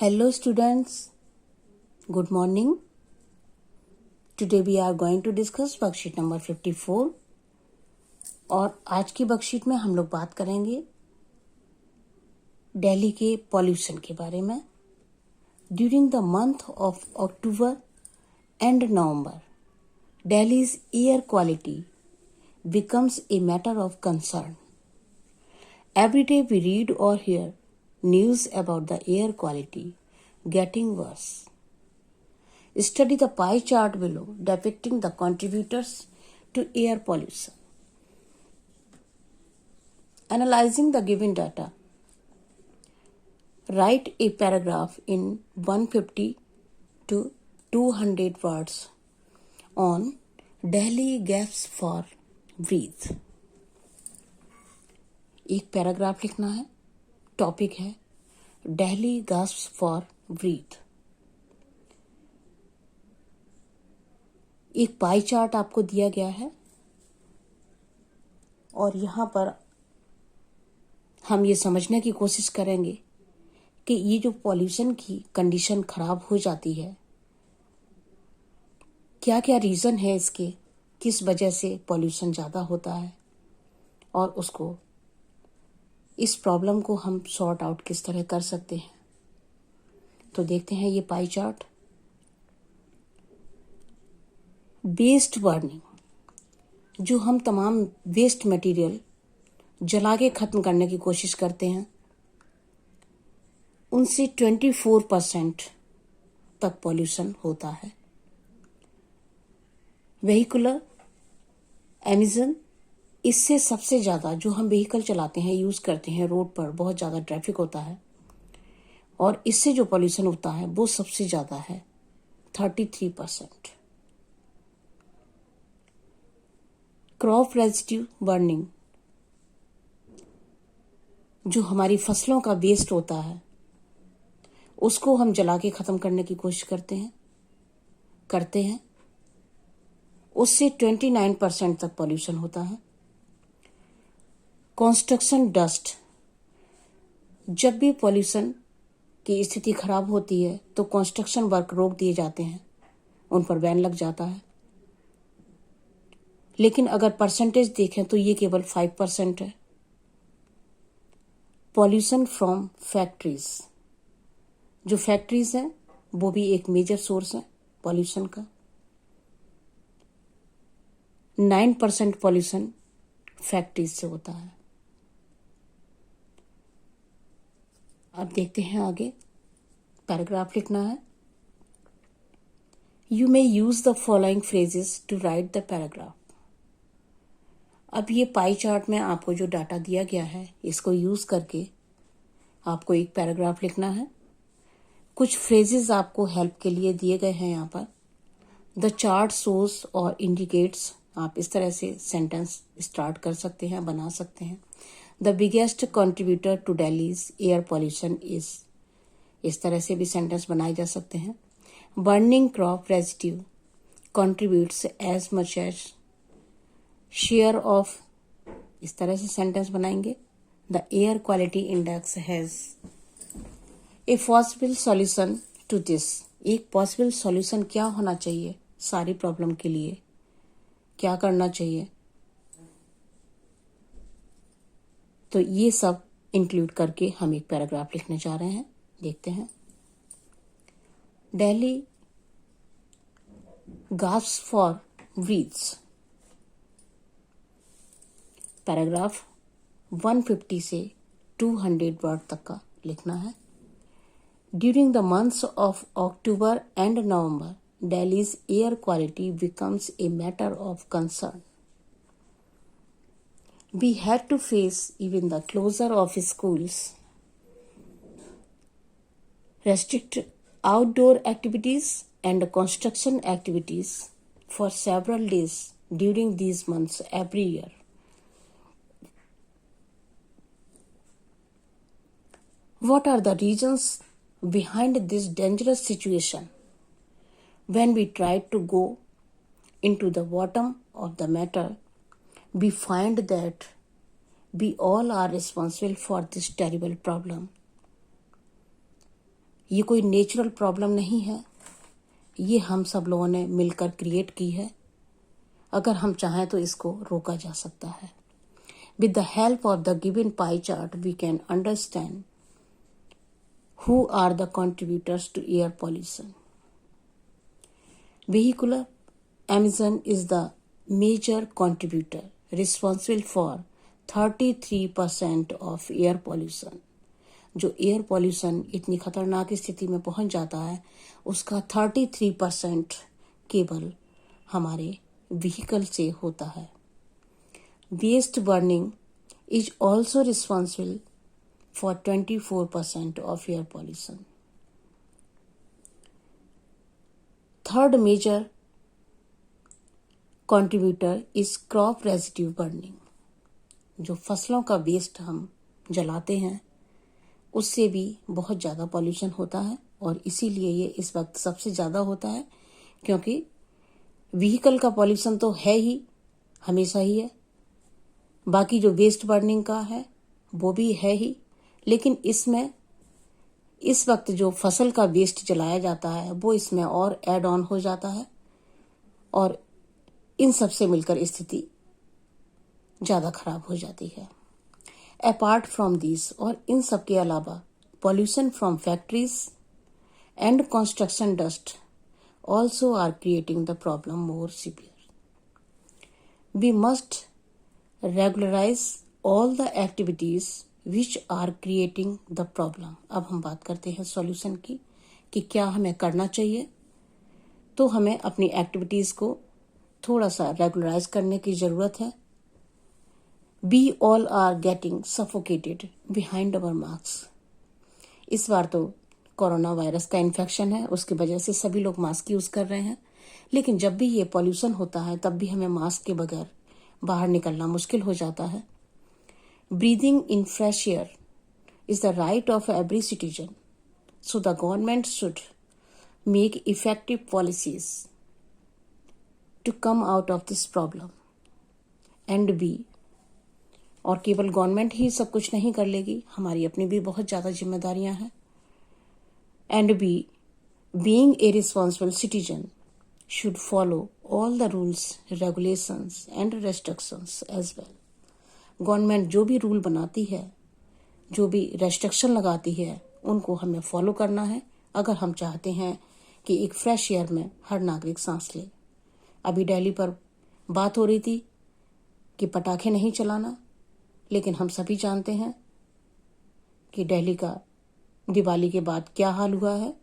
Hello students, good morning. Today we are going to discuss worksheet number 54 और आज की worksheet में हम लोग बात करेंगे दिल्ली के पॉल्यूशन के बारे में. During the month of October and November, Delhi's air quality becomes a matter of concern. Every day we read or hear news about the air quality getting worse. Study the pie chart below depicting the contributors to air pollution. Analyzing the given data, write a paragraph in 150 to 200 words on Delhi gasps for breath. एक paragraph लिखना है. Topic है Delhi gasps for breath. एक pie chart आपको दिया गया है और यहाँ पर हम ये समझने की कोशिश करेंगे कि ये जो पॉल्यूशन की कंडीशन खराब हो जाती है, क्या क्या रीज़न है इसके, किस वजह से पॉल्यूशन ज़्यादा होता है और उसको इस प्रॉब्लम को हम सॉर्ट आउट किस तरह कर सकते हैं. तो देखते हैं ये पाई चार्ट. वेस्ट बर्निंग, जो हम तमाम वेस्ट मटेरियल जला के ख़त्म करने की कोशिश करते हैं, उनसे 24% तक पॉल्यूशन होता है. व्हीकुलर एमिशन, इससे सबसे ज़्यादा जो हम व्हीकल चलाते हैं, यूज़ करते हैं, रोड पर बहुत ज़्यादा ट्रैफिक होता है और इससे जो पॉल्यूशन होता है वो सबसे ज़्यादा है, 33%. क्रॉप रेजिड्यू बर्निंग, जो हमारी फसलों का वेस्ट होता है उसको हम जला के ख़त्म करने की कोशिश करते हैं, उससे 29% तक पॉल्यूशन होता है. कंस्ट्रक्शन डस्ट, जब भी पॉल्यूशन की स्थिति खराब होती है तो कंस्ट्रक्शन वर्क रोक दिए जाते हैं, उन पर बैन लग जाता है. लेकिन अगर परसेंटेज देखें तो ये केवल 5% है. पॉल्यूशन फ्रॉम फैक्ट्रीज, जो फैक्ट्रीज हैं वो भी एक मेजर सोर्स है पॉल्यूशन का. 9% पॉल्यूशन फैक्ट्रीज से होता है. अब देखते हैं आगे. पैराग्राफ लिखना है. You may use the following phrases to write the paragraph. अब ये पाई चार्ट में आपको जो डाटा दिया गया है इसको यूज करके आपको एक पैराग्राफ लिखना है. कुछ फ्रेजेस आपको हेल्प के लिए दिए गए हैं यहाँ पर. द चार्ट शोज और इंडिकेट्स, आप इस तरह से सेंटेंस स्टार्ट कर सकते हैं, बना सकते हैं. The biggest contributor to Delhi's air pollution is, इस तरह से भी सेंटेंस बनाए जा सकते हैं. Burning crop residue contributes as much as share of, इस तरह से सेंटेंस बनाएंगे. The air quality index has a possible solution to this. एक पॉसिबल सॉल्यूशन क्या होना चाहिए सारी प्रॉब्लम के लिए, क्या करना चाहिए, तो ये सब इंक्लूड करके हम एक पैराग्राफ लिखने जा रहे हैं. देखते हैं. Delhi gasps for breaths. Paragraph 150 से 200 वर्ड तक का लिखना है. During the months of October and November, Delhi's air quality becomes a matter of concern. We had to face even the closure of schools, restrict outdoor activities and construction activities for several days during these months every year. What are the reasons behind this dangerous situation? When we try to go into the bottom of the matter, we find that we all are responsible for this terrible problem. ये कोई natural problem नहीं है, ये हम सब लोगों ने मिलकर क्रिएट की है। अगर हम चाहें तो इसको रोका जा सकता है। With the help of the given pie chart, we can understand who are the contributors to air pollution. Vehicular emission is the major contributor, responsible for 33% of air pollution. जो एयर पॉल्यूशन इतनी खतरनाक स्थिति में पहुंच जाता है, उसका 33% केवल हमारे व्हीकल से होता है। Waste burning is also responsible for 24% of air pollution. Third major contributor is crop residue burning. जो फसलों का वेस्ट हम जलाते हैं उससे भी बहुत ज़्यादा पॉल्यूशन होता है, और इसीलिए ये इस वक्त सबसे ज़्यादा होता है, क्योंकि व्हीकल का पॉल्यूशन तो है ही, हमेशा ही है। बाकी जो वेस्ट बर्निंग का है वो भी है ही, लेकिन इसमें इस वक्त जो फसल का वेस्ट जलाया जाता है वो इसमें और ऐड ऑन हो जाता है, और इन सब से मिलकर स्थिति ज़्यादा खराब हो जाती है। अपार्ट फ्रॉम दिस, और इन सब के अलावा, pollution from factories and construction dust also are creating the problem more severe. We must regularize all the activities which are creating the problem. अब हम बात करते हैं सॉल्यूशन की, कि क्या हमें करना चाहिए। तो हमें अपनी एक्टिविटीज को थोड़ा सा रेगुलराइज करने की जरूरत है। We all are getting suffocated behind our masks. इस बार तो कोरोना वायरस का इन्फेक्शन है, उसकी वजह से सभी लोग मास्क यूज कर रहे हैं, लेकिन जब भी ये पॉल्यूशन होता है तब भी हमें मास्क के बगैर बाहर निकलना मुश्किल हो जाता है। Breathing in fresh air is the right of every citizen, so the government should make effective policies to come out of this problem and be. और केवल गवर्नमेंट ही सब कुछ नहीं कर लेगी, हमारी अपनी भी बहुत ज़्यादा जिम्मेदारियां हैं। And be being a responsible citizen should follow all the rules, regulations and restrictions as well. Government जो भी रूल बनाती है, जो भी रेस्ट्रिक्शन लगाती है, उनको हमें फॉलो करना है, अगर हम चाहते हैं कि एक फ्रेश एयर में हर नागरिक सांस ले। अभी दिल्ली पर बात हो रही थी कि पटाखे नहीं चलाना, लेकिन हम सभी जानते हैं कि दिल्ली का दिवाली के बाद क्या हाल हुआ है।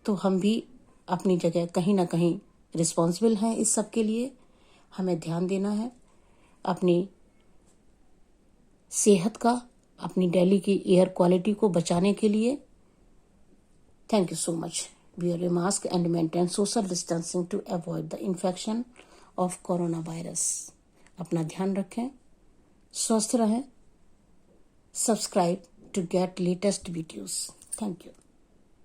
तो हम भी अपनी जगह कहीं ना कहीं रिस्पॉन्सिबल हैं इस सब के लिए। हमें ध्यान देना है अपनी सेहत का, अपनी दिल्ली की एयर क्वालिटी को बचाने के लिए। Thank you so much. Wear a mask and maintain social distancing to avoid the infection of coronavirus. अपना ध्यान रखें, स्वस्थ रहें, subscribe to get latest videos. Thank you.